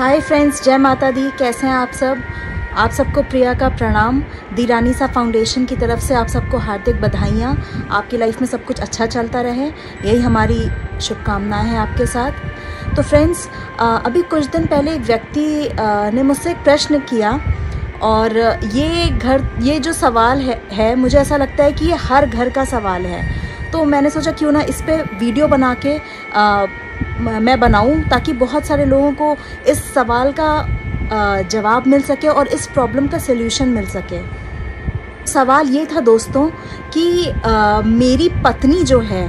Hi friends, जय माता दी। कैसे हैं आप सब? आप सबको प्रिया का प्रणाम। दी रानीसा फाउंडेशन की तरफ से आप सबको हार्दिक बधाइयाँ। आपकी लाइफ में सब कुछ अच्छा चलता रहे, यही हमारी शुभकामनाएं हैं आपके साथ। तो फ्रेंड्स, अभी कुछ दिन पहले एक व्यक्ति ने मुझसे एक प्रश्न किया और ये जो सवाल है मुझे ऐसा लगता है कि ये हर घर का सवाल है। तो मैंने सोचा क्यों ना इस पे वीडियो बना के मैं बनाऊं, ताकि बहुत सारे लोगों को इस सवाल का जवाब मिल सके और इस प्रॉब्लम का सलूशन मिल सके। सवाल ये था दोस्तों कि मेरी पत्नी जो है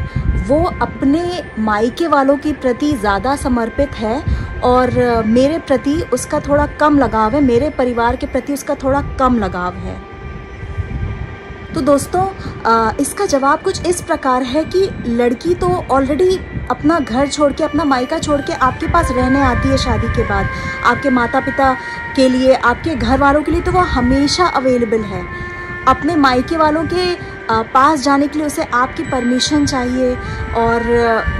वो अपने मायके वालों के प्रति ज़्यादा समर्पित है और मेरे प्रति उसका थोड़ा कम लगाव है, मेरे परिवार के प्रति उसका थोड़ा कम लगाव है। तो दोस्तों, इसका जवाब कुछ इस प्रकार है कि लड़की तो ऑलरेडी अपना घर छोड़ के, अपना मायका छोड़ के आपके पास रहने आती है शादी के बाद। आपके माता पिता के लिए, आपके घर वालों के लिए तो वो हमेशा अवेलेबल है। अपने मायके वालों के पास जाने के लिए उसे आपकी परमिशन चाहिए, और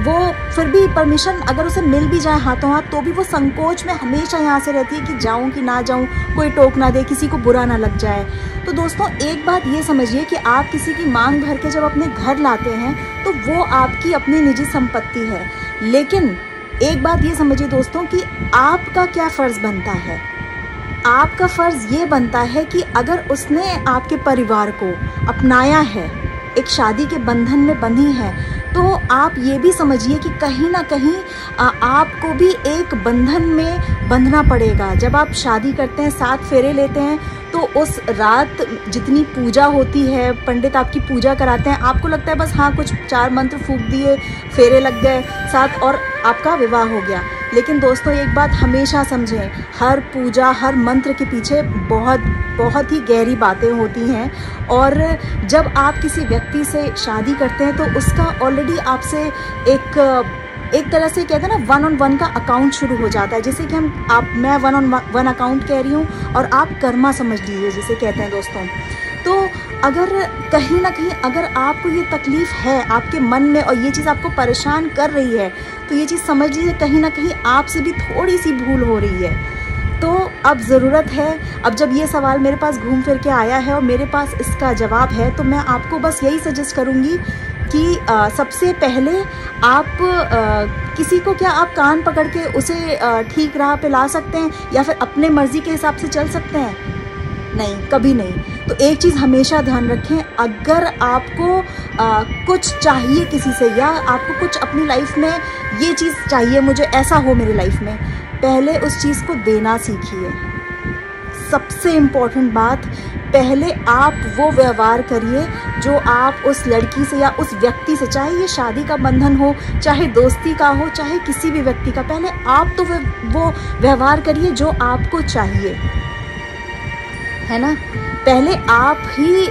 वो फिर भी परमिशन अगर उसे मिल भी जाए हाथों हाथ तो भी वो संकोच में हमेशा यहाँ से रहती है कि जाऊँ कि ना जाऊँ, कोई टोक ना दे, किसी को बुरा ना लग जाए। तो दोस्तों, एक बात ये समझिए कि आप किसी की मांग भर के जब अपने घर लाते हैं तो वो आपकी अपनी निजी संपत्ति है। लेकिन एक बात ये समझिए दोस्तों कि आपका क्या फ़र्ज़ बनता है। आपका फ़र्ज़ ये बनता है कि अगर उसने आपके परिवार को अपनाया है, एक शादी के बंधन में बंधी है, तो आप ये भी समझिए कि कहीं ना कहीं आपको भी एक बंधन में बंधना पड़ेगा। जब आप शादी करते हैं, 7 फेरे लेते हैं, तो उस रात जितनी पूजा होती है, पंडित आपकी पूजा कराते हैं, आपको लगता है बस हाँ कुछ 4 मंत्र फूंक दिए, फेरे लग गए 7 और आपका विवाह हो गया। लेकिन दोस्तों, एक बात हमेशा समझें, हर पूजा, हर मंत्र के पीछे बहुत ही गहरी बातें होती हैं। और जब आप किसी व्यक्ति से शादी करते हैं तो उसका ऑलरेडी आपसे एक तरह से कहते हैं ना, 1-on-1 का अकाउंट शुरू हो जाता है। जैसे कि मैं 1-on-1 अकाउंट कह रही हूँ और आप कर्मा समझ लीजिए जिसे कहते हैं दोस्तों। तो अगर कहीं ना कहीं अगर आपको ये तकलीफ़ है आपके मन में और ये चीज़ आपको परेशान कर रही है, तो ये चीज़ समझ लीजिए कहीं ना कहीं आपसे भी थोड़ी सी भूल हो रही है। तो अब ज़रूरत है, अब जब ये सवाल मेरे पास घूम फिर के आया है और मेरे पास इसका जवाब है, तो मैं आपको बस यही सजेस्ट करूँगी कि सबसे पहले आप किसी को क्या आप कान पकड़ के उसे ठीक राह पे ला सकते हैं या फिर अपने मर्ज़ी के हिसाब से चल सकते हैं? नहीं, कभी नहीं। तो एक चीज़ हमेशा ध्यान रखें, अगर आपको कुछ चाहिए किसी से या आपको कुछ अपनी लाइफ में ये चीज़ चाहिए, मुझे ऐसा हो मेरी लाइफ में, पहले उस चीज़ को देना सीखिए। सबसे इम्पोर्टेंट बात, पहले आप वो व्यवहार करिए जो आप उस लड़की से या उस व्यक्ति से, चाहे ये शादी का बंधन हो, चाहे दोस्ती का हो, चाहे किसी भी व्यक्ति का, पहले आप तो वो व्यवहार करिए जो आपको चाहिए, है ना। पहले आप ही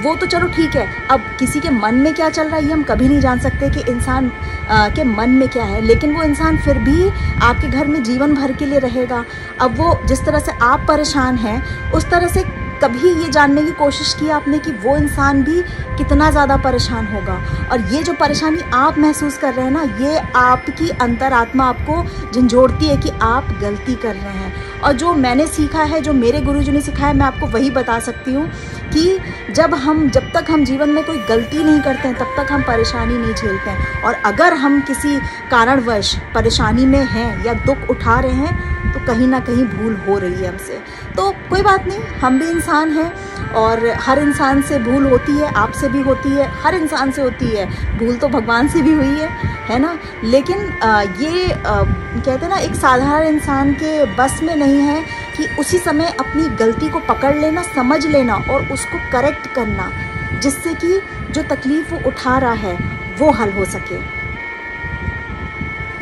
वो तो चलो ठीक है, अब किसी के मन में क्या चल रहा है ये हम कभी नहीं जान सकते कि इंसान के मन में क्या है, लेकिन वो इंसान फिर भी आपके घर में जीवन भर के लिए रहेगा। अब वो जिस तरह से आप परेशान हैं, उस तरह से कभी ये जानने की कोशिश की आपने कि वो इंसान भी कितना ज़्यादा परेशान होगा। और ये जो परेशानी आप महसूस कर रहे हैं ना, ये आपकी अंतरात्मा आपको झंझोड़ती है कि आप गलती कर रहे हैं। और जो मैंने सीखा है, जो मेरे गुरुजी ने सिखाया, मैं आपको वही बता सकती हूँ कि जब तक हम जीवन में कोई गलती नहीं करते हैं तब तक हम परेशानी नहीं झेलते हैं। और अगर हम किसी कारणवश परेशानी में हैं या दुख उठा रहे हैं तो कहीं ना कहीं भूल हो रही है हमसे। तो कोई बात नहीं, हम भी इंसान हैं और हर इंसान से भूल होती है, आपसे भी होती है, हर इंसान से होती है भूल, तो भगवान से भी हुई है ना। लेकिन ये कहते हैं ना, एक साधारण इंसान के बस में नहीं है कि उसी समय अपनी गलती को पकड़ लेना, समझ लेना और उसको करेक्ट करना, जिससे कि जो तकलीफ़ वो उठा रहा है वो हल हो सके।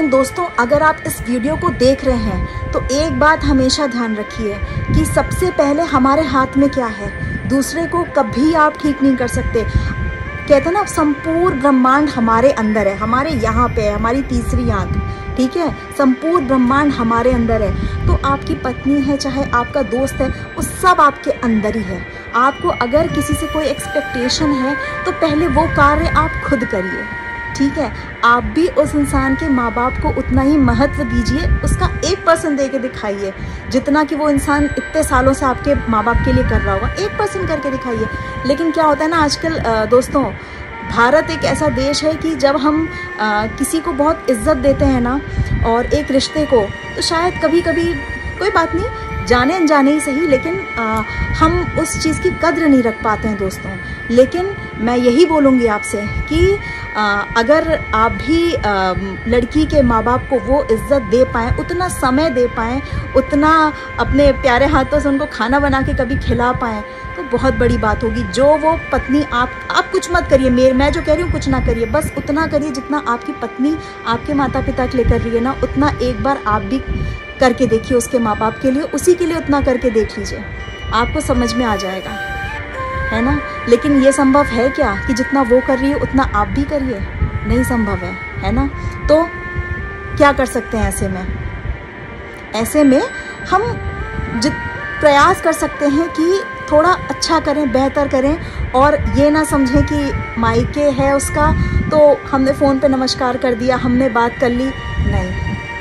दोस्तों, अगर आप इस वीडियो को देख रहे हैं तो एक बात हमेशा ध्यान रखिए कि सबसे पहले हमारे हाथ में क्या है, दूसरे को कभी आप ठीक नहीं कर सकते। कहते हैं ना, संपूर्ण ब्रह्मांड हमारे अंदर है, हमारे यहाँ पे है, हमारी तीसरी आंख, ठीक है। संपूर्ण ब्रह्मांड हमारे अंदर है। तो आपकी पत्नी है, चाहे आपका दोस्त है, वो सब आपके अंदर ही है। आपको अगर किसी से कोई एक्सपेक्टेशन है तो पहले वो कार्य आप खुद करिए। ठीक है, आप भी उस इंसान के माँ बाप को उतना ही महत्व दीजिए, उसका 1% दे के दिखाइए, जितना कि वो इंसान इतने सालों से आपके माँ बाप के लिए कर रहा होगा, 1% करके दिखाइए। लेकिन क्या होता है ना आजकल दोस्तों, भारत एक ऐसा देश है कि जब हम किसी को बहुत इज्जत देते हैं ना, और एक रिश्ते को, तो शायद कभी कभी कोई बात नहीं, जाने अनजाने ही सही, लेकिन हम उस चीज़ की कद्र नहीं रख पाते हैं दोस्तों। लेकिन मैं यही बोलूँगी आपसे कि अगर आप भी लड़की के माँ बाप को वो इज़्ज़त दे पाएँ, उतना समय दे पाएँ, उतना अपने प्यारे हाथों से उनको खाना बना के कभी खिला पाएँ, तो बहुत बड़ी बात होगी। जो वो पत्नी आप कुछ मत करिए, मैं जो कह रही हूँ कुछ ना करिए, बस उतना करिए जितना आपकी पत्नी आपके माता पिता के लिए कर रही है ना, उतना एक बार आप भी करके देखिए उसके माँ बाप के लिए, उसी के लिए उतना करके देख लीजिए, आपको समझ में आ जाएगा, है ना। लेकिन ये संभव है क्या कि जितना वो कर रही है उतना आप भी करिए? नहीं संभव है ना। तो क्या कर सकते हैं ऐसे में हम प्रयास कर सकते हैं कि थोड़ा अच्छा करें, बेहतर करें, और ये ना समझें कि मायके है उसका तो हमने फ़ोन पे नमस्कार कर दिया, हमने बात कर ली, नहीं,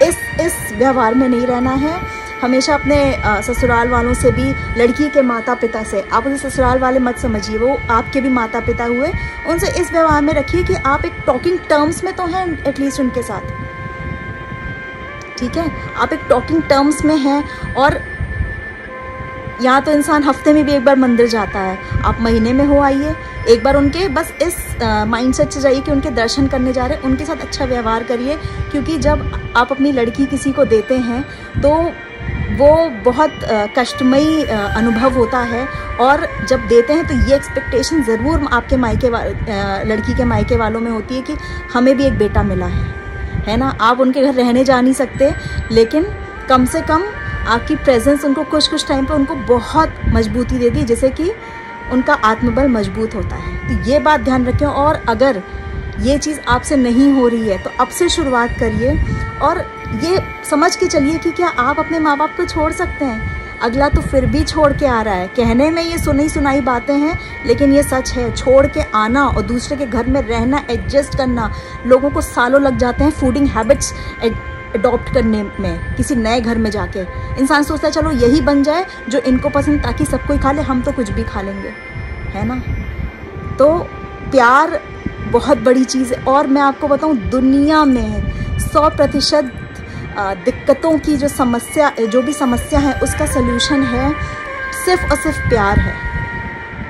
इस व्यवहार में नहीं रहना है। हमेशा अपने ससुराल वालों से भी, लड़की के माता पिता से, आप उन्हें ससुराल वाले मत समझिए, वो आपके भी माता पिता हुए, उनसे इस व्यवहार में रखिए कि आप एक टॉकिंग टर्म्स में तो हैं एटलीस्ट उनके साथ, ठीक है, आप एक टॉकिंग टर्म्स में हैं। और यहाँ तो इंसान हफ्ते में भी एक बार मंदिर जाता है, आप महीने में हो आइए एक बार, उनके बस इस माइंडसेट से जाइए कि उनके दर्शन करने जा रहे हैं, उनके साथ अच्छा व्यवहार करिए, क्योंकि जब आप अपनी लड़की किसी को देते हैं तो वो बहुत कष्टमयी अनुभव होता है। और जब देते हैं तो ये एक्सपेक्टेशन ज़रूर आपके लड़की के मायके वालों में होती है कि हमें भी एक बेटा मिला है ना। आप उनके घर रहने जा नहीं सकते, लेकिन कम से कम आपकी प्रेजेंस उनको कुछ टाइम पे उनको बहुत मजबूती देती है, जिससे कि उनका आत्मबल मजबूत होता है। तो ये बात ध्यान रखें। और अगर ये चीज़ आपसे नहीं हो रही है तो अब से शुरुआत करिए, और ये समझ के चलिए कि क्या आप अपने माँ बाप को छोड़ सकते हैं। अगला तो फिर भी छोड़ के आ रहा है, कहने में ये सुनाई बातें हैं, लेकिन ये सच है। छोड़ के आना और दूसरे के घर में रहना, एडजस्ट करना, लोगों को सालों लग जाते हैं फूडिंग हैबिट्स अडॉप्ट करने में। किसी नए घर में जाके इंसान सोचता है चलो यही बन जाए जो इनको पसंद, ताकि सब कोई खा ले, हम तो कुछ भी खा लेंगे, है ना। तो प्यार बहुत बड़ी चीज़ है। और मैं आपको बताऊं, दुनिया में 100% दिक्कतों की जो भी समस्या है उसका सलूशन है सिर्फ और सिर्फ प्यार है,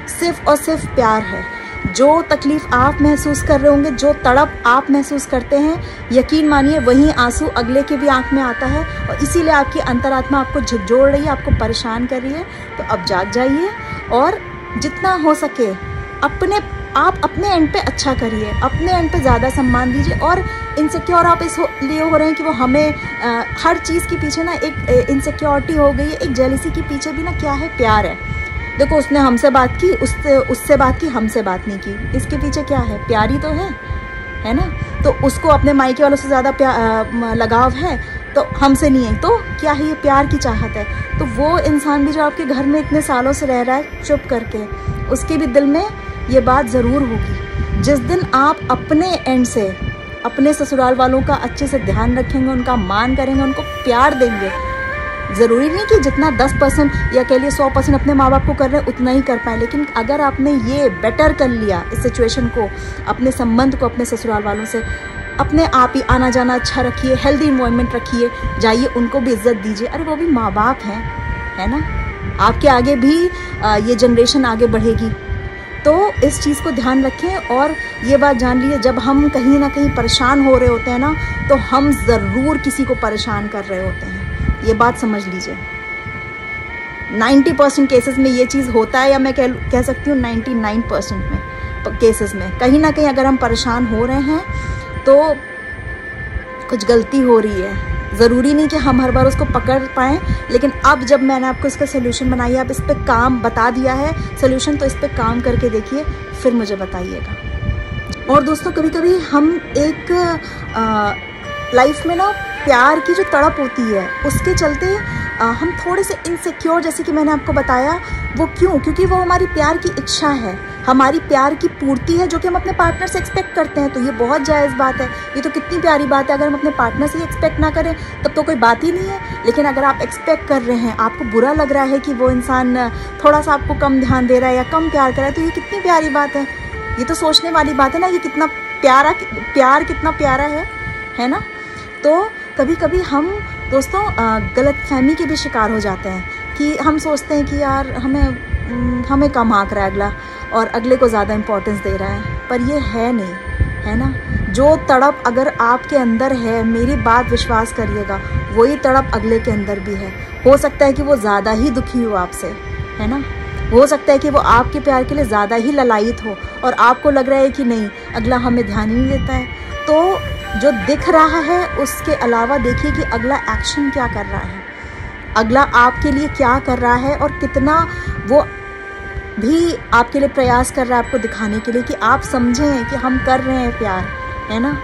सिर्फ और सिर्फ प्यार है। जो तकलीफ़ आप महसूस कर रहे होंगे, जो तड़प आप महसूस करते हैं, यकीन मानिए वही आंसू अगले के भी आंख में आता है, और इसीलिए आपकी अंतरात्मा आपको झकझोर रही है, आपको परेशान कर रही है। तो अब जाग जाइए और जितना हो सके आप अपने एंड पे अच्छा करिए, अपने एंड पे ज़्यादा सम्मान दीजिए। और इनसिक्योर आप इसलिए हो रहे हैं कि वो हमें हर चीज़ के पीछे ना एक इनसिक्योरिटी हो गई है, एक जेलसी के पीछे भी ना क्या है, प्यार है। देखो उसने हमसे बात की, उससे बात की, हमसे बात नहीं की, इसके पीछे क्या है, प्यार ही तो है ना। तो उसको अपने मायके वालों से ज़्यादा लगाव है, तो हमसे नहीं है, तो क्या है, ये प्यार की चाहत है। तो वो इंसान भी जो आपके घर में इतने सालों से रह रहा है चुप करके, उसके भी दिल में ये बात ज़रूर होगी। जिस दिन आप अपने एंड से अपने ससुराल वालों का अच्छे से ध्यान रखेंगे, उनका मान करेंगे, उनको प्यार देंगे, ज़रूरी नहीं कि जितना 10% या कह लिए 100% अपने माँ बाप को कर रहे हैं उतना ही कर पाए, लेकिन अगर आपने ये बेटर कर लिया इस सिचुएशन को, अपने संबंध को अपने ससुराल वालों से, अपने आप ही आना जाना अच्छा रखिए, हेल्दी इन्वायरमेंट रखिए, जाइए उनको भी इज्जत दीजिए। अरे वो भी माँ बाप हैं, है ना। आपके आगे भी ये जनरेशन आगे बढ़ेगी। तो इस चीज़ को ध्यान रखें और ये बात जान लीजिए, जब हम कहीं ना कहीं परेशान हो रहे होते हैं ना, तो हम ज़रूर किसी को परेशान कर रहे होते हैं, ये बात समझ लीजिए। 90% केसेस में ये चीज़ होता है, या मैं कह सकती हूँ 99% में केसेस में कहीं ना कहीं अगर हम परेशान हो रहे हैं तो कुछ गलती हो रही है। ज़रूरी नहीं कि हम हर बार उसको पकड़ पाएँ, लेकिन अब जब मैंने आपको इसका सोल्यूशन बनाई, आप इस पर काम बता दिया है सोल्यूशन, तो इस पर काम करके देखिए, फिर मुझे बताइएगा। और दोस्तों कभी कभी हम एक लाइफ में ना प्यार की जो तड़प होती है उसके चलते हम थोड़े से इनसिक्योर, जैसे कि मैंने आपको बताया, वो क्यों, क्योंकि वो हमारी प्यार की इच्छा है। हमारी प्यार की पूर्ति है जो कि हम अपने पार्टनर से एक्सपेक्ट करते हैं। तो ये बहुत जायज़ बात है, ये तो कितनी प्यारी बात है। अगर हम अपने पार्टनर से ही एक्सपेक्ट ना करें तब तो कोई बात ही नहीं है। लेकिन अगर आप एक्सपेक्ट कर रहे हैं, आपको बुरा लग रहा है कि वो इंसान थोड़ा सा आपको कम ध्यान दे रहा है या कम प्यार कर रहा है, तो ये कितनी प्यारी बात है। ये तो सोचने वाली बात है ना, ये कितना प्यार कितना प्यारा है ना। तो कभी कभी हम दोस्तों गलतफहमी के भी शिकार हो जाते हैं कि हम सोचते हैं कि यार हमें कम आंक रहा है अगला और अगले को ज़्यादा इम्पोर्टेंस दे रहा है, पर ये है नहीं, है ना। जो तड़प अगर आपके अंदर है, मेरी बात विश्वास करिएगा, वही तड़प अगले के अंदर भी है। हो सकता है कि वो ज़्यादा ही दुखी हो आपसे, है ना। हो सकता है कि वो आपके प्यार के लिए ज़्यादा ही ललायित हो और आपको लग रहा है कि नहीं, अगला हमें ध्यान ही नहीं देता है। तो जो दिख रहा है उसके अलावा देखिए कि अगला एक्शन क्या कर रहा है, अगला आपके लिए क्या कर रहा है और कितना वो भी आपके लिए प्रयास कर रहा है आपको दिखाने के लिए कि आप समझें कि हम कर रहे हैं प्यार, है ना।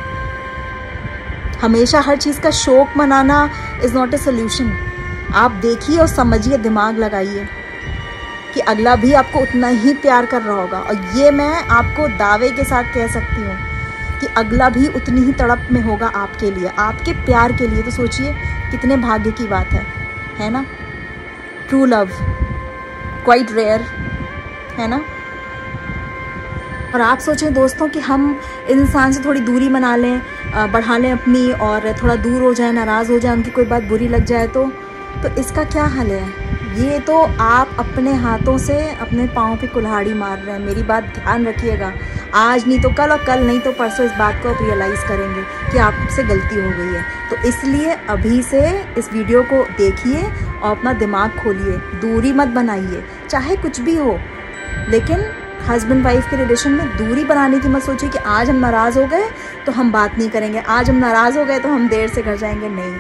हमेशा हर चीज़ का शौक मनाना इज़ नॉट ए सोल्यूशन। आप देखिए और समझिए, दिमाग लगाइए कि अगला भी आपको उतना ही प्यार कर रहा होगा। और ये मैं आपको दावे के साथ कह सकती हूँ कि अगला भी उतनी ही तड़प में होगा आपके लिए, आपके प्यार के लिए। तो सोचिए कितने भाग्य की बात है ना। ट्रू लव क्वाइट रेयर, है ना। और आप सोचें दोस्तों कि हम इंसान से थोड़ी दूरी बना लें, बढ़ा लें अपनी, और थोड़ा दूर हो जाए, नाराज़ हो जाए, उनकी कोई बात बुरी लग जाए तो इसका क्या हल है। ये तो आप अपने हाथों से अपने पाँव पे कुल्हाड़ी मार रहे हैं। मेरी बात ध्यान रखिएगा, आज नहीं तो कल और कल नहीं तो परसों इस बात को आप रियलाइज़ करेंगे कि आपसे गलती हो गई है। तो इसलिए अभी से इस वीडियो को देखिए और अपना दिमाग खोलिए, दूरी मत बनाइए, चाहे कुछ भी हो। लेकिन हस्बैंड वाइफ के रिलेशन में दूरी बनाने की मत सोचिए कि आज हम नाराज़ हो गए तो हम बात नहीं करेंगे, आज हम नाराज़ हो गए तो हम देर से घर जाएंगे। नहीं,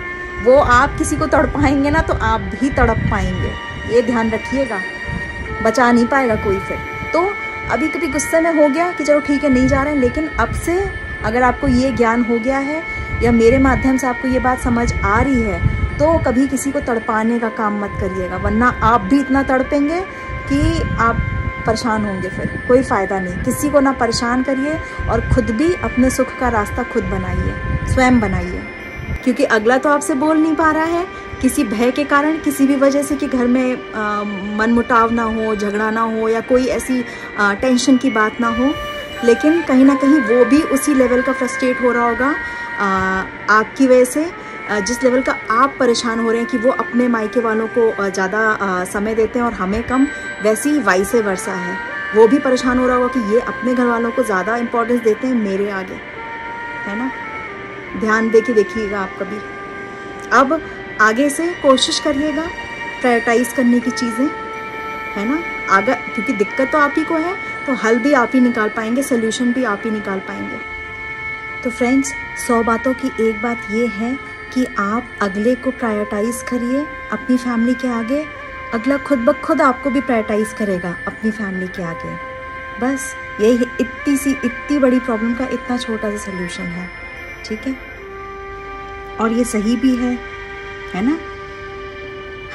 वो आप किसी को तड़पाएंगे ना तो आप भी तड़प पाएंगे, ये ध्यान रखिएगा। बचा नहीं पाएगा कोई फिर। तो अभी कभी गुस्से में हो गया कि चलो ठीक है नहीं जा रहे हैं, लेकिन अब से अगर आपको ये ज्ञान हो गया है या मेरे माध्यम से आपको ये बात समझ आ रही है, तो कभी किसी को तड़पाने का काम मत करिएगा, वरना आप भी इतना तड़पेंगे कि आप परेशान होंगे। फिर कोई फ़ायदा नहीं। किसी को ना परेशान करिए और ख़ुद भी अपने सुख का रास्ता खुद बनाइए, स्वयं बनाइए। क्योंकि अगला तो आपसे बोल नहीं पा रहा है किसी भय के कारण, किसी भी वजह से कि घर में मनमुटाव ना हो, झगड़ा ना हो या कोई ऐसी टेंशन की बात ना हो। लेकिन कहीं ना कहीं वो भी उसी लेवल का फ्रस्ट्रेट हो रहा होगा आपकी वजह से, जिस लेवल का आप परेशान हो रहे हैं कि वो अपने मायके वालों को ज़्यादा समय देते हैं और हमें कम, वैसी ही वाइस वर्सा है। वो भी परेशान हो रहा होगा कि ये अपने घर वालों को ज़्यादा इम्पोर्टेंस देते हैं मेरे आगे, है ना। ध्यान दे के देखिएगा आप कभी। अब आगे से कोशिश करिएगा प्रायोरिटाइज़ करने की चीज़ें, है ना। अगर क्योंकि दिक्कत तो आप ही को है तो हल भी आप ही निकाल पाएंगे, सोल्यूशन भी आप ही निकाल पाएंगे। तो फ्रेंड्स, 100 बातों की एक बात ये है कि आप अगले को प्रायोरिटाइज़ करिए अपनी फैमिली के आगे, अगला खुद ब खुद आपको भी प्रायोरिटाइज़ करेगा अपनी फैमिली के आगे। बस यही इतनी बड़ी प्रॉब्लम का इतना छोटा सा सल्यूशन है, ठीक है। और ये सही भी है ना।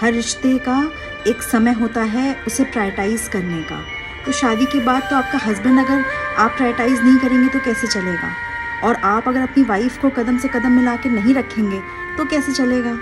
हर रिश्ते का एक समय होता है उसे प्रायोरिटाइज़ करने का। तो शादी के बाद तो आपका हस्बैंड अगर आप प्रायोरिटाइज़ नहीं करेंगे तो कैसे चलेगा, और आप अगर अपनी वाइफ को कदम से कदम मिला के नहीं रखेंगे तो कैसे चलेगा।